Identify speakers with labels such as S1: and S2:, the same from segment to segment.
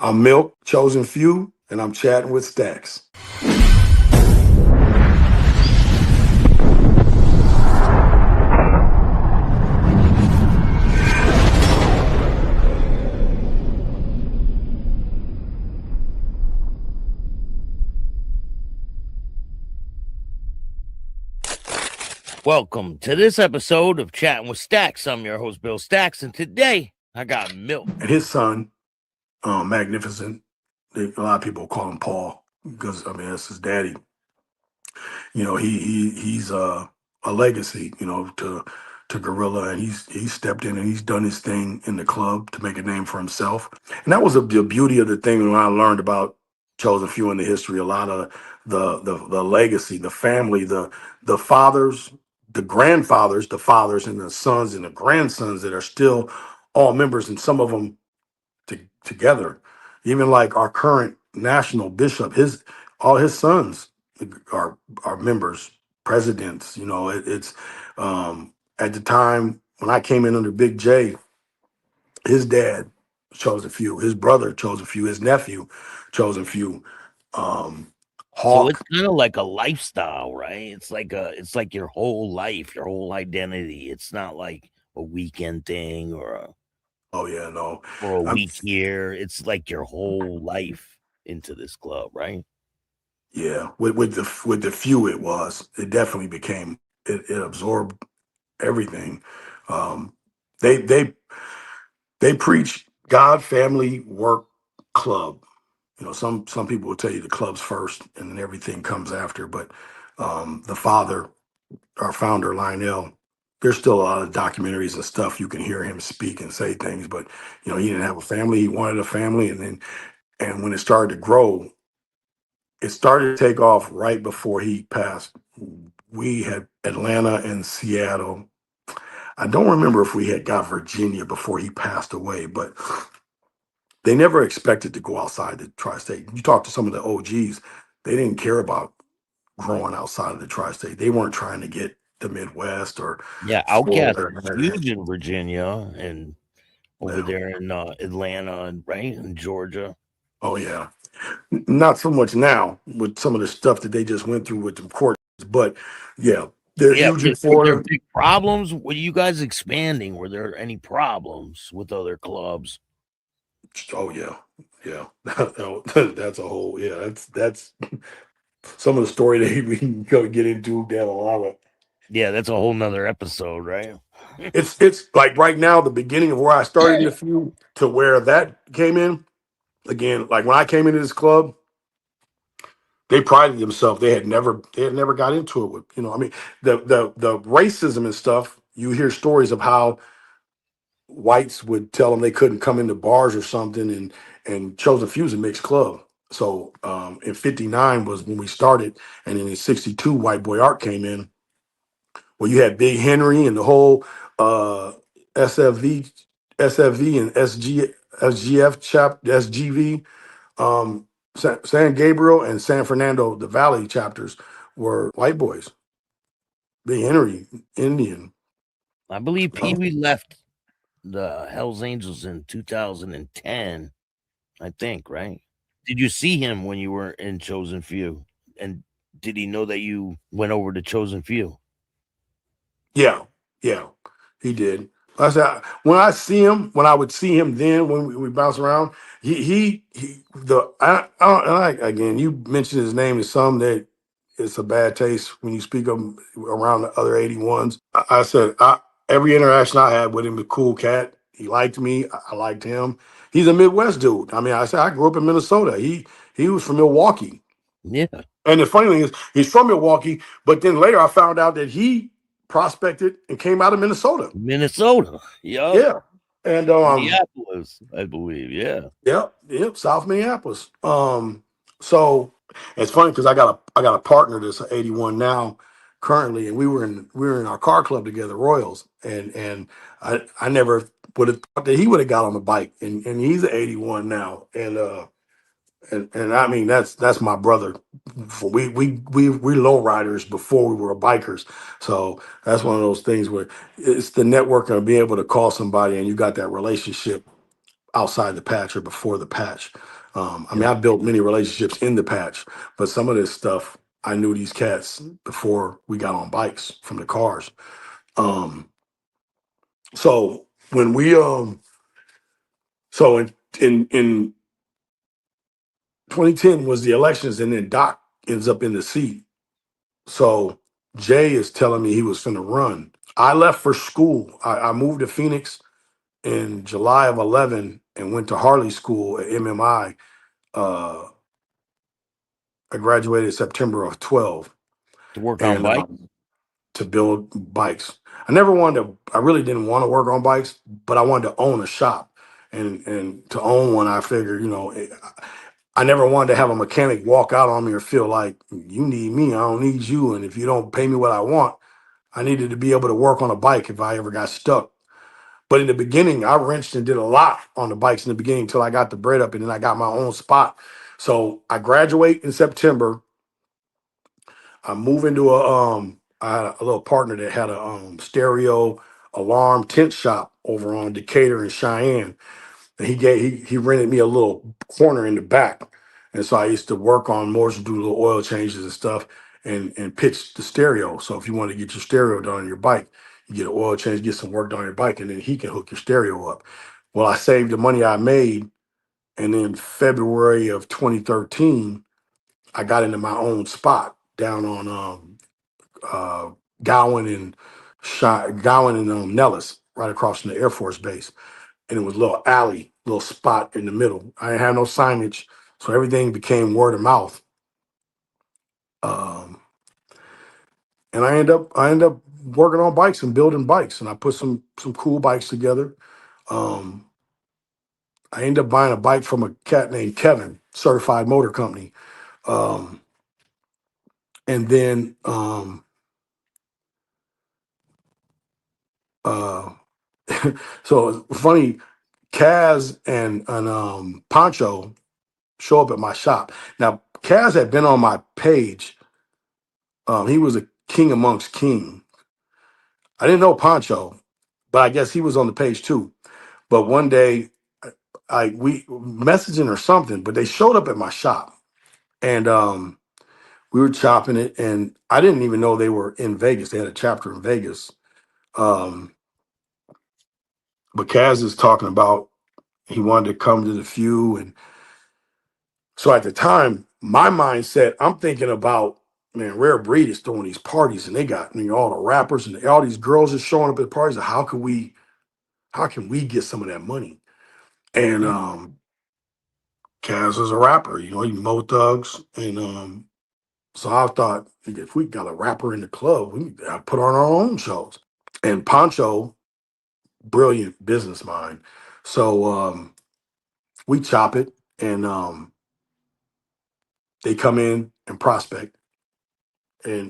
S1: I'm Milk, Chosen Few, and I'm chatting with Staxx.
S2: Welcome to this episode of Chatting with Staxx. I'm your host, Bill Staxx, and today I got Milk.
S1: And his son, Magnificent, a lot of people call him Paul because, that's his daddy. He's a legacy, to Gorilla, and he's stepped in and he's done his thing in the club to make a name for himself. And that was the beauty of the thing when I learned about Chosen Few in the history. A lot of the legacy, the family, the fathers, the grandfathers, the fathers and the sons and the grandsons that are still all members, and some of them together. Even like our current national bishop, all his sons are members, presidents. It's at the time when I came in under Big J, his dad chose a few, his brother chose a few, his nephew chose a few.
S2: So it's
S1: Hawk.
S2: kind of like a lifestyle, right? It's like your whole life, your whole identity. It's not like a weekend thing
S1: Oh yeah, no.
S2: or a
S1: I'm,
S2: week here. It's like your whole life into this club, right?
S1: yeah, with the few, it definitely became it absorbed everything. Um, they they they preach God, family, work, club. Some people will tell you the club's first, and then everything comes after. But the father, our founder, Lionel, there's still a lot of documentaries and stuff you can hear him speak and say things. But he didn't have a family; he wanted a family, and when it started to grow, it started to take off right before he passed. We had Atlanta and Seattle. I don't remember if we had got Virginia before he passed away, but they never expected to go outside the tri-state. You talk to some of the OGs, they didn't care about growing outside of the tri-state. They weren't trying to get the Midwest or
S2: Yeah, Outcast
S1: Florida.
S2: was huge in Virginia and over
S1: Yeah.
S2: there in Atlanta, and right in Georgia.
S1: Oh yeah. Not so much now with some of the stuff that they just went through with the courts, but yeah, they're
S2: Yeah,
S1: huge in
S2: were there
S1: Florida.
S2: big problems? Were you guys expanding? Were there any problems with other clubs?
S1: Oh yeah, yeah. That's a whole yeah. That's some of the story that we can go get into down the line.
S2: Yeah, that's a whole nother episode, right?
S1: It's like right now the beginning of where I started in the feud to where that came in. Again, like when I came into this club, they prided themselves. They had never got into it with, the racism and stuff. You hear stories of how whites would tell them they couldn't come into bars or something, and Chosen Few's a mixed club. So in '59 was when we started, and then in '62 White Boy Art came in. Well, you had Big Henry and the whole uh, SFV, SFV and SGF SGV, San Gabriel and San Fernando, the Valley chapters were white boys. Big Henry, Indian.
S2: I believe
S1: You
S2: Pee
S1: know?
S2: Wee left the Hells Angels in 2010, I think, right? Did you see him when you were in Chosen Few? And did he know that you went over to Chosen Few?
S1: Yeah, yeah, he did. I said when I would see him then when we bounce around, he the again. You mentioned his name is some that it's a bad taste when you speak of him around the other 81s. I said every interaction I had with him was cool cat. He liked me. I liked him. He's a Midwest dude. I said I grew up in Minnesota. He was from Milwaukee.
S2: Yeah,
S1: And the funny thing is, he's from Milwaukee, but then later I found out that he prospected and came out of Minnesota.
S2: Minnesota. Yup.
S1: Yeah. And
S2: Minneapolis, I believe. Yeah.
S1: yep, South Minneapolis. So it's funny because I got a partner that's 81 now currently, and we were in our car club together, Royals, and I never would have thought that he would have got on the bike, and he's 81 now, and I mean that's my brother. We low riders before we were bikers, so that's one of those things where it's the networking of being able to call somebody and you got that relationship. outside the patch or before the patch. I mean,
S2: Yep.
S1: I built many relationships in the patch, but some of this stuff I knew these cats before we got on bikes from the cars. Um, so when we so in 2010 was the elections, and then Doc ends up in the seat. So Jay is telling me he was finna run. I left for school. I moved to Phoenix in July of 11 and went to Harley School at MMI. Uh, I graduated September of 12,
S2: To work on
S1: and
S2: bike.
S1: to build bikes. I never wanted to. I really didn't want to work on bikes, but I wanted to own a shop, and to own one, I figured, I never wanted to have a mechanic walk out on me or feel like you need me, I don't need you, and if you don't pay me what I want, I needed to be able to work on a bike if I ever got stuck. But in the beginning, I wrenched and did a lot on the bikes in the beginning until I got the bread up, and then I got my own spot. So I graduate in September. I move into I had a little partner that had a stereo alarm tent shop over on Decatur and Cheyenne. And he rented me a little corner in the back. And so I used to work on motors, do little oil changes and stuff, and pitch the stereo. So if you want to get your stereo done on your bike, you get an oil change, get some work done on your bike, and then he can hook your stereo up. Well, I saved the money I made, and in February of 2013, I got into my own spot down on uh, Gowan and Gowan and Nellis, right across from the Air Force Base. And it was a little alley, little spot in the middle. I didn't have no signage, so everything became word of mouth. Um, and I end up working on bikes and building bikes, and I put some cool bikes together. Um, I ended up buying a bike from a cat named Kevin, Certified Motor Company. Um, and then uh, so it's funny, Kaz and Poncho show up at my shop. Now, Kaz had been on my page. He was a king amongst king. I didn't know Poncho, but I guess he was on the page too. But one day, we messaging or something, but they showed up at my shop, and we were chopping it, and I didn't even know they were in Vegas. They had a chapter in Vegas. Um, but Kaz is talking about he wanted to come to the few, and so at the time, my mindset, I'm thinking about, man, Rare Breed is throwing these parties, and they got, all the rappers and all these girls are showing up at parties. How can we get some of that money? And
S2: Yeah.
S1: Kaz is a rapper, he Mo Thugs, and so I thought, if we got a rapper in the club, we need to put on our own shows. And Poncho, brilliant business mind, so we chop it, and they come in and prospect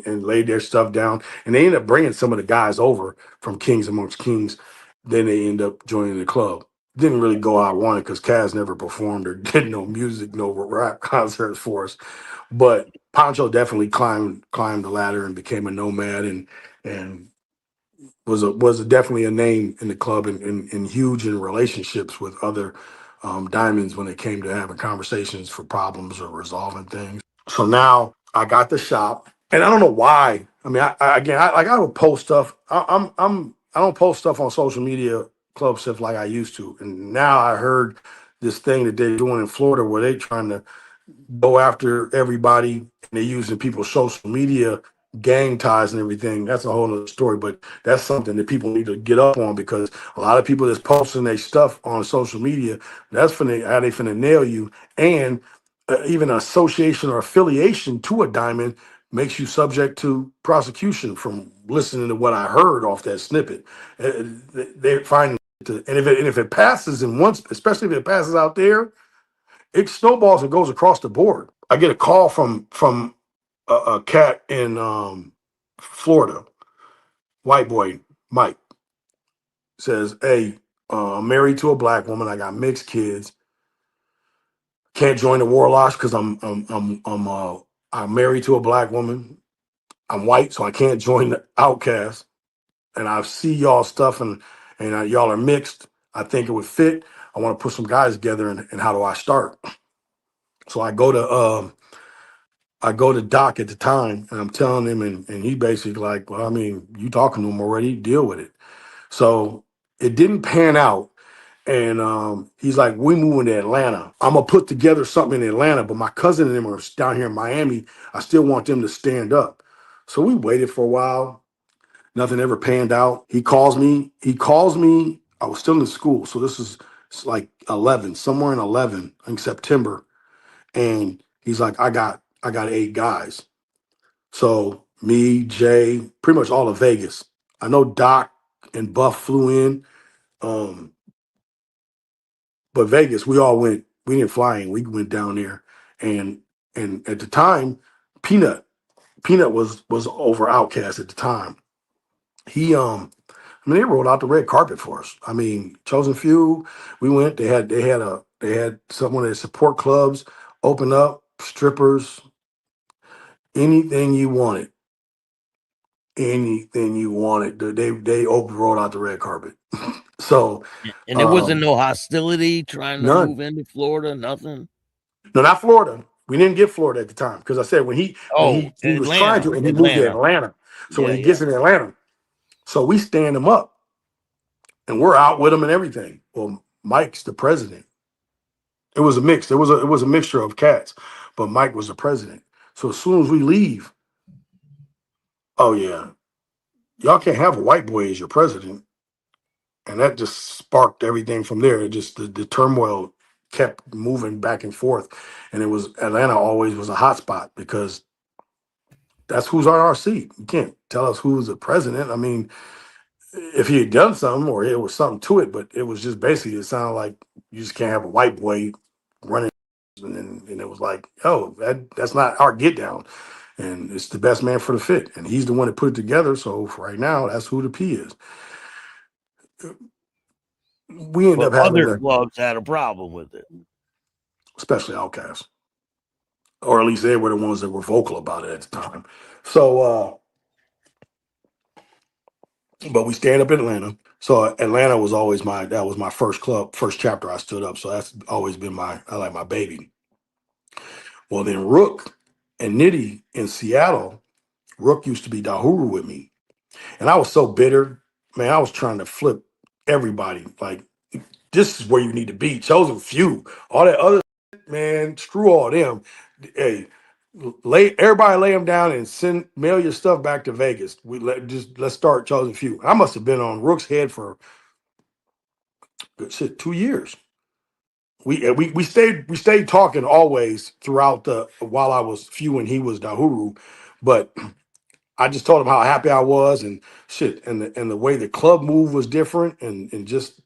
S1: and laid their stuff down. And they end up bringing some of the guys over from Kings Amongst Kings. Then they end up joining the club. Didn't really go how I wanted because Kaz never performed or did no music, no rap concerts for us. But Pancho definitely climbed the ladder and became a nomad, and definitely a name in the club, and huge in relationships with other diamonds when it came to having conversations for problems or resolving things. So now I got the shop, and I don't know why. I mean, I would post stuff. I don't post stuff on social media, club stuff like I used to. And now I heard this thing that they're doing in Florida where they're trying to go after everybody, and they're using people's social media gang ties and everything. That's a whole other story, but that's something that people need to get up on, because a lot of people that's posting their stuff on social media, that's finna how they finna nail you. And even association or affiliation to a diamond makes you subject to prosecution from listening to what I heard off that snippet. They're finding and if it passes in once, especially if it passes out there, it snowballs and goes across the board. I get a call from a cat in Florida, white boy Mike, says, "Hey, I'm married to a black woman. I got mixed kids. Can't join the Warlocks because I'm married to a black woman. I'm white, so I can't join the Outcast. And I see y'all stuff, and y'all are mixed. I think it would fit. I want to put some guys together, and how do I start? So I go to Doc at the time, and I'm telling him, and he basically like, well, I mean, you talking to him already, deal with it. So it didn't pan out. And he's like, we moving to Atlanta. I'm gonna put together something in Atlanta, but my cousin and them are down here in Miami. I still want them to stand up. So we waited for a while. Nothing ever panned out. He calls me. He calls me. I was still in school, so this is it's like 11, somewhere in 11, in September. And he's like, I got 8 guys. So me, Jay, pretty much all of Vegas. I know Doc and Buff flew in. Um, But Vegas, we all went. We didn't fly in. We went down there, and at the time, Peanut was over Outcast at the time. He I mean, they rolled out the red carpet for us. I mean, Chosen Few. We went. They had someone at support clubs open up, strippers, anything you wanted, anything you wanted. They open rolled out the red carpet. So
S2: And there wasn't
S1: um,
S2: no hostility trying to
S1: none.
S2: move into Florida, nothing?
S1: No, not Florida. We didn't get Florida at the time because I said when he when
S2: Oh,
S1: he was trying
S2: Atlanta,
S1: to, and he moved to
S2: Atlanta.
S1: Atlanta. So when
S2: Yeah,
S1: he
S2: yeah.
S1: gets in Atlanta, so we stand him up and we're out with him and everything. Well, Mike's the president. It was a mix. It was a mixture of cats, but Mike was the president. So as soon as we leave, oh yeah, y'all can't have a white boy as your president, and that just sparked everything from there. It just the turmoil kept moving back and forth, and it was Atlanta always was a hot spot because that's who's on our seat. You can't tell us who's the president. I mean, if he had done something or it was something to it, but it was just basically it sounded like you just can't have a white boy running, and it was like, oh, that's not our get down, and it's the best man for the fit, and he's the one that put it together. So for right now, that's who the P is. We end
S2: But
S1: up having
S2: other
S1: to,
S2: clubs had a problem with it.
S1: especially Outcast, or at least they were the ones that were vocal about it at the time. So. But we stand up in Atlanta. So Atlanta was always that was my first club, first chapter I stood up. So that's always been I like my baby. Well, then Rook and Nitty in Seattle, Rook used to be Dahuru with me. And I was so bitter. Man, I was trying to flip everybody. Like, this is where you need to be. Chosen few. All that other man, screw all them. Hey, everybody lay them down and mail your stuff back to Vegas. Let's start Chosen Few. I must have been on Rook's head for good shit 2 years. We stayed talking always throughout the while I was Few and he was Dahuru, but I just told him how happy I was and shit, and the way the club move was different, and just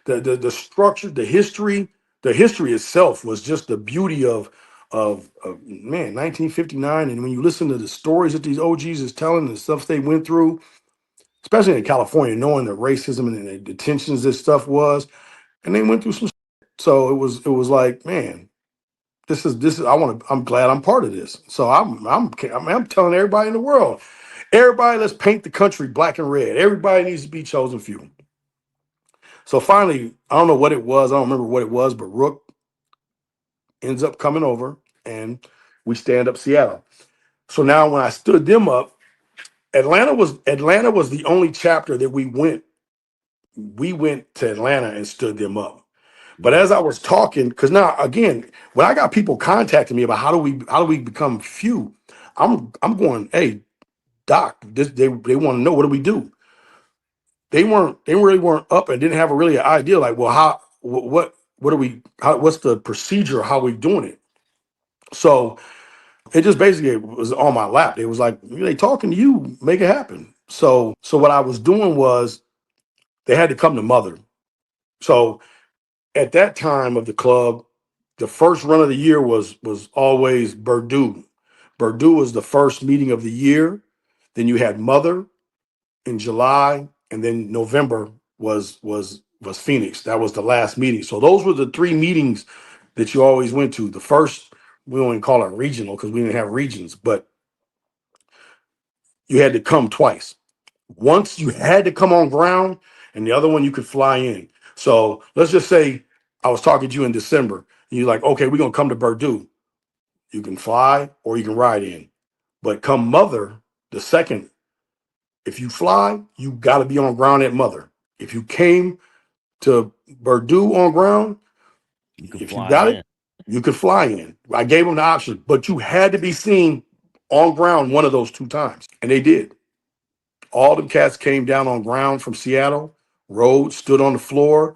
S1: the structure, the history itself was just the beauty of man 1959. And when you listen to the stories that these OGs is telling, the stuff they went through, especially in California, knowing the racism and the tensions this stuff was, and they went through some. So it was like, man, this is I'm glad I'm part of this. So I'm telling everybody in the world, everybody, let's paint the country black and red. Everybody needs to be Chosen Few. So finally, I don't know what it was. I don't remember what it was, but Rook ends up coming over and we stand up Seattle. So now when I stood them up, Atlanta was the only chapter that we went to Atlanta and stood them up. But
S2: Yeah.
S1: as I was talking, because now again, when I got people contacting me about how do we become few, I'm going, hey Doc, they want to know what do we do. They really weren't up and didn't have a really an idea like, well, how what are we what's the procedure, how we doing it. So it just basically was on my lap. It was like, they talking to you, make it happen. So what I was doing was they had to come to Mother. So at that time of the club, the first run of the year was always Purdue. Purdue was the first meeting of the year. Then you had Mother in July, and then November was Phoenix. That was the last meeting. So those were the 3 meetings that you always went to. The first, we don't even call it regional because we didn't have regions, but you had to come twice. Once you had to come on ground, and the other one you could fly in. So let's just say I was talking to you in December, and you're like, okay, we're gonna come to Purdue. You can fly or you can ride in. But come Mother, the second, if you fly, you got to be on ground at Mother. If you came to Purdue on ground,
S2: You can
S1: if you
S2: fly
S1: got it,
S2: in.
S1: you could fly in. I gave them the option, but you had to be seen on ground one of those two times. And they did. All the cats came down on ground from Seattle, rode, stood on the floor.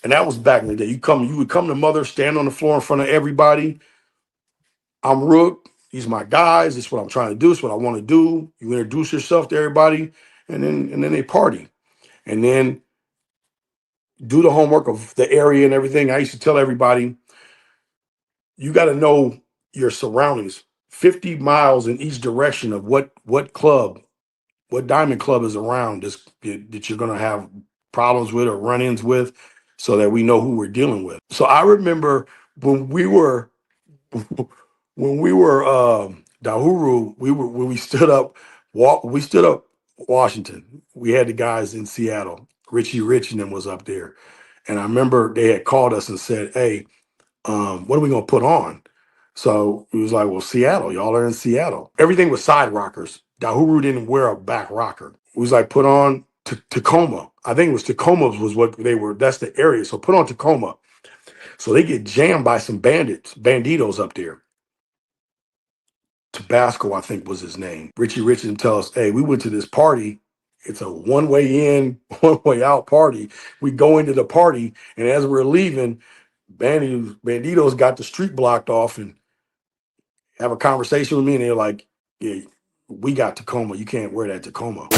S1: And that was back in the day. You would come to Mother, stand on the floor in front of everybody. I'm Rook. These are my guys. This is what I'm trying to do. This is what I want to do. You introduce yourself to everybody, and then they party. And then do the homework of the area and everything. I used to tell everybody, you got to know your surroundings. 50 miles in each direction of what club, what diamond club is around that you're gonna have problems with or run-ins with, so that we know who we're dealing with. So I remember when we were when we were Dahuru, when we stood up, we stood up Washington. We had the guys in Seattle. Richie Rich and them was up there. And I remember they had called us and said, hey, what are we gonna put on? So it was like, well, Seattle, y'all are in Seattle. Everything was side rockers. Dahuru didn't wear a back rocker. It was like, put on Tacoma. I think it was Tacoma was what they were. That's the area. So put on Tacoma. So they get jammed by some banditos up there. Tabasco, I think was his name. Richie Richardson tell us, hey, we went to this party. It's a one way in, one way out party. We go into the party, and as we're leaving, banditos got the street blocked off and have a conversation with me, and they're like, yeah, we got Tacoma. You can't wear that Tacoma.